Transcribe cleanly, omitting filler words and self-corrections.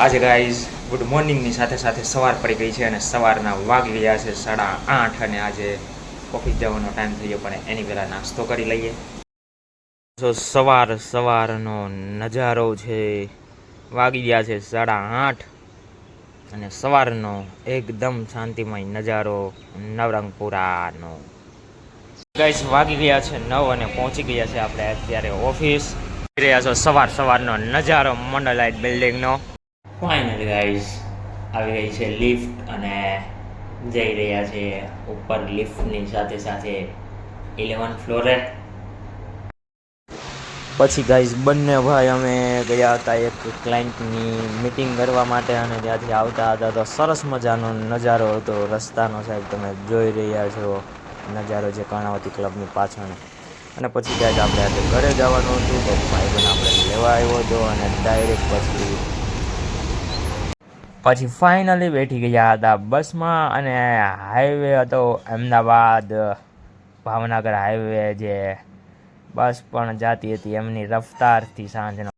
આજે guys good મોર્નિંગની સાથે સાથે સવાર પડી ગઈ છે અને સવારના વાગી ગયા છે 8:30 અને આજે ઓફિસ જવાનો ટાઈમ થઈ ગયો પણ એની પહેલાં નાસ્તો કરી લઈએ. જો સવારનો નજારો છે, વાગી ગયા છે 8:30 અને સવારનો એકદમ શાંતિમય નજારો નવરંગપુરાનો. ગાઈઝ વાગી ગયા છે 9 અને પહોંચી ગયા છે આપણે અત્યારે ઓફિસ. રહ્યા છો સવારનો નજારો મંડલાઇટ બિલ્ડિંગનો. ફાઇનલી ગાઈઝ આવી ગઈ છે લિફ્ટ અને જઈ રહ્યા છે ઉપર લિફ્ટની સાથે સાથે 11 ફ્લોરે. પછી ગાઈઝ બંને ભાઈ અમે ગયા હતા એક ક્લાયન્ટની મિટિંગ કરવા માટે અને ત્યાંથી આવતા હતા તો સરસ મજાનો નજારો હતો રસ્તાનો. સાહેબ તમે જોઈ રહ્યા છો નજારો જે કર્ણાવતી ક્લબની પાછળ. અને પછી ત્યાં જ આપણે આજે ઘરે જવાનું હતું તો ભાઈબંધ આપણે લેવા આવ્યો હતો અને ડાયરેક્ટ પછી ફાઇનલી બેઠી ગયા હતા બસમાં અને હાઈવે હતો અમદાવાદ ભાવનગર હાઈવે. જે બસ પણ જાતી હતી એમની રફતારથી સાંજનો.